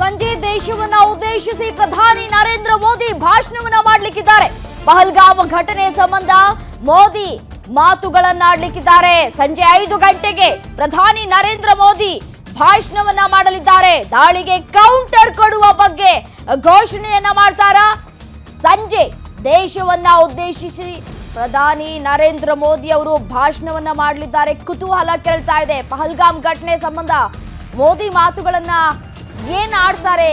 ಸಂಜೆ ದೇಶವನ್ನ ಉದ್ದೇಶಿಸಿ ಪ್ರಧಾನಿ ನರೇಂದ್ರ ಮೋದಿ ಭಾಷಣವನ್ನ ಮಾಡಲಿಕ್ಕಿದ್ದಾರೆ. ಪಹಲ್ಗಾಮ್ ಘಟನೆ ಸಂಬಂಧ ಮೋದಿ ಮಾತುಗಳನ್ನಾಡಲಿಕ್ಕಿದ್ದಾರೆ. ಸಂಜೆ 5 ಗಂಟೆಗೆ ಪ್ರಧಾನಿ ನರೇಂದ್ರ ಮೋದಿ ಭಾಷಣವನ್ನ ಮಾಡಲಿದ್ದಾರೆ. ದಾಳಿಗೆ ಕೌಂಟರ್ ಕೊಡುವ ಬಗ್ಗೆ ಘೋಷಣೆಯನ್ನ ಮಾಡ್ತಾರಾ? ಸಂಜೆ ದೇಶವನ್ನ ಉದ್ದೇಶಿಸಿ ಪ್ರಧಾನಿ ನರೇಂದ್ರ ಮೋದಿ ಅವರು ಭಾಷಣವನ್ನ ಮಾಡಲಿದ್ದಾರೆ. ಕುತೂಹಲ ಕೆರಳ್ತಾ ಇದೆ. ಪಹಲ್ಗಾಮ್ ಘಟನೆ ಸಂಬಂಧ ಮೋದಿ ಮಾತುಗಳನ್ನ ಏನ್ ಆಡ್ತಾರೆ?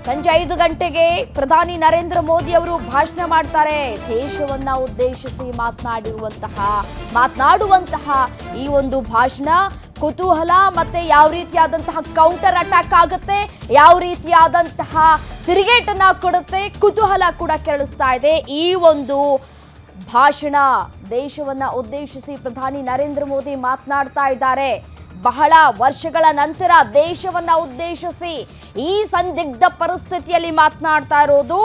ಸಂಜೆ 5 ಗಂಟೆಗೆ ಪ್ರಧಾನಿ ನರೇಂದ್ರ ಮೋದಿ ಅವರು ಭಾಷಣ ಮಾಡ್ತಾರೆ. ದೇಶವನ್ನ ಉದ್ದೇಶಿಸಿ ಮಾತನಾಡುವಂತಹ ಈ ಒಂದು ಭಾಷಣ ಕುತೂಹಲ ಮತ್ತೆ ಯಾವ ರೀತಿಯಾದಂತಹ ಕೌಂಟರ್ ಅಟ್ಯಾಕ್ ಆಗುತ್ತೆ, ಯಾವ ರೀತಿಯಾದಂತಹ ತಿರುಗೇಟನ್ನ ಕೊಡುತ್ತೆ, ಕುತೂಹಲ ಕೂಡ ಕೆರಳಿಸ್ತಾ ಇದೆ. ಈ ಒಂದು ಭಾಷಣ ದೇಶವನ್ನ ಉದ್ದೇಶಿಸಿ ಪ್ರಧಾನಿ ನರೇಂದ್ರ ಮೋದಿ ಮಾತನಾಡ್ತಾ ಇದ್ದಾರೆ. ಬಹಳ ವರ್ಷಗಳ ನಂತರ ದೇಶವನ್ನ ಉದ್ದೇಶಿಸಿ ಈ ಸಂದಿಗ್ಧ ಪರಿಸ್ಥಿತಿಯಲ್ಲಿ ಮಾತನಾಡ್ತಾ ಇರೋದು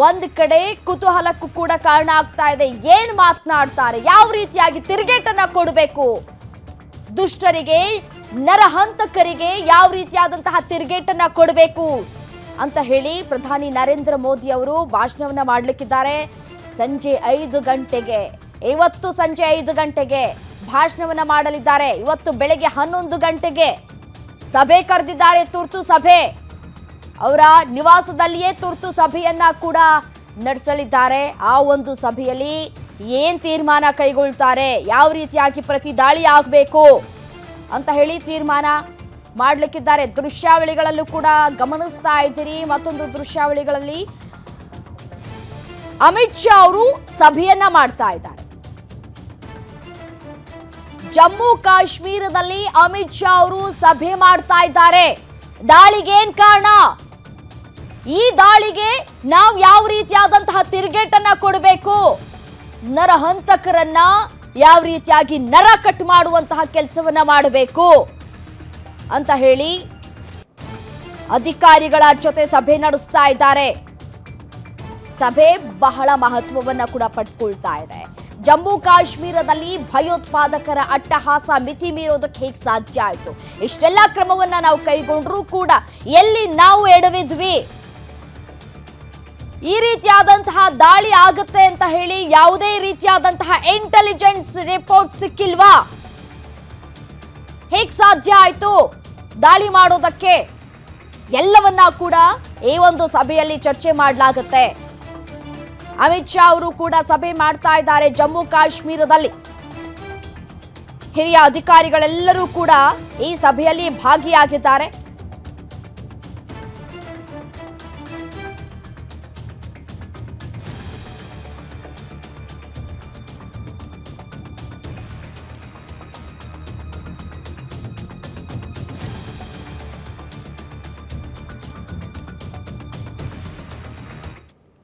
ಒಂದ್ ಕಡೆ ಕುತೂಹಲಕ್ಕೂ ಕೂಡ ಕಾರಣ ಆಗ್ತಾ ಇದೆ. ಏನ್ ಮಾತನಾಡ್ತಾರೆ, ಯಾವ ರೀತಿಯಾಗಿ ತಿರುಗೇಟನ್ನ ಕೊಡಬೇಕು, ದುಷ್ಟರಿಗೆ ನರಹಂತಕರಿಗೆ ಯಾವ ರೀತಿಯಾದಂತಹ ತಿರುಗೇಟನ್ನ ಕೊಡಬೇಕು ಅಂತ ಹೇಳಿ ಪ್ರಧಾನಿ ನರೇಂದ್ರ ಮೋದಿ ಅವರು ಭಾಷಣವನ್ನ ಮಾಡಲಿಕ್ಕಿದ್ದಾರೆ. ಸಂಜೆ 5 ಗಂಟೆಗೆ ಇವತ್ತು ಸಂಜೆ 5 ಗಂಟೆಗೆ ಭಾಷಣವನ್ನ ಮಾಡಲಿದ್ದಾರೆ. ಇವತ್ತು ಬೆಳಗ್ಗೆ 11 ಗಂಟೆಗೆ ಸಭೆ ಕರೆದಿದ್ದಾರೆ, ತುರ್ತು ಸಭೆ. ಅವರ ನಿವಾಸದಲ್ಲಿಯೇ ತುರ್ತು ಸಭೆಯನ್ನ ಕೂಡ ನಡೆಸಲಿದ್ದಾರೆ. ಆ ಒಂದು ಸಭೆಯಲ್ಲಿ ಏನ್ ತೀರ್ಮಾನ ಕೈಗೊಳ್ತಾರೆ, ಯಾವ ರೀತಿಯಾಗಿ ಪ್ರತಿ ದಾಳಿ ಆಗಬೇಕು ಅಂತ ಹೇಳಿ ತೀರ್ಮಾನ ಮಾಡಲಿಕ್ಕಿದ್ದಾರೆ. ದೃಶ್ಯಾವಳಿಗಳಲ್ಲೂ ಕೂಡ ಗಮನಿಸ್ತಾ ಇದ್ದೀರಿ. ಮತ್ತೊಂದು ದೃಶ್ಯಾವಳಿಗಳಲ್ಲಿ ಅಮಿತ್ ಶಾ ಅವರು ಸಭೆಯನ್ನ ಮಾಡ್ತಾ ಇದ್ದಾರೆ. ಜಮ್ಮು ಕಾಶ್ಮೀರದಲ್ಲಿ ಅಮಿತ್ ಶಾ ಅವರು ಸಭೆ ಮಾಡ್ತಾ ಇದ್ದಾರೆ. ದಾಳಿಗೆ ಏನ್ ಕಾರಣ, ಈ ದಾಳಿಗೆ ನಾವು ಯಾವ ರೀತಿಯಾದಂತಹ ತಿರುಗೇಟನ್ನ ಕೊಡಬೇಕು, ನರಹಂತಕರನ್ನ ಯಾವ ರೀತಿಯಾಗಿ ನರ ಕಟ್ ಮಾಡುವಂತಹ ಕೆಲಸವನ್ನ ಮಾಡಬೇಕು ಅಂತ ಹೇಳಿ ಅಧಿಕಾರಿಗಳ ಜೊತೆ ಸಭೆ ನಡೆಸ್ತಾ ಇದ್ದಾರೆ. ಸಭೆ ಬಹಳ ಮಹತ್ವವನ್ನ ಕೂಡ ಪಡ್ಕೊಳ್ತಾ ಇದೆ. ಜಮ್ಮು ಕಾಶ್ಮೀರದಲ್ಲಿ ಭಯೋತ್ಪಾದಕರ ಅಟ್ಟಹಾಸ ಮಿತಿ ಮೀರೋದಕ್ಕೆ ಹೇಗೆ ಸಾಧ್ಯ ಆಯಿತು? ಇಷ್ಟೆಲ್ಲ ಕ್ರಮವನ್ನ ನಾವು ಕೈಗೊಂಡ್ರೂ ಕೂಡ ಎಲ್ಲಿ ನಾವು ಎಡವಿದ್ವಿ? ಈ ರೀತಿಯಾದಂತಹ ದಾಳಿ ಆಗುತ್ತೆ ಅಂತ ಹೇಳಿ ಯಾವುದೇ ರೀತಿಯಾದಂತಹ ಇಂಟೆಲಿಜೆನ್ಸ್ ರಿಪೋರ್ಟ್ ಸಿಕ್ಕಿಲ್ವಾ? ಹೇಗೆ ಸಾಧ್ಯ ಆಯಿತು ದಾಳಿ ಮಾಡೋದಕ್ಕೆ? ಎಲ್ಲವನ್ನ ಕೂಡ ಈ ಒಂದು ಸಭೆಯಲ್ಲಿ ಚರ್ಚೆ ಮಾಡಲಾಗುತ್ತೆ. ಅಮಿತ್ ಶಾ ಅವರು ಕೂಡ ಸಭೆ ಮಾಡ್ತಾ ಇದ್ದಾರೆ. ಜಮ್ಮು ಕಾಶ್ಮೀರದಲ್ಲಿ ಹಿರಿಯ ಅಧಿಕಾರಿಗಳೆಲ್ಲರೂ ಕೂಡ ಈ ಸಭೆಯಲ್ಲಿ ಭಾಗಿಯಾಗಿದ್ದಾರೆ.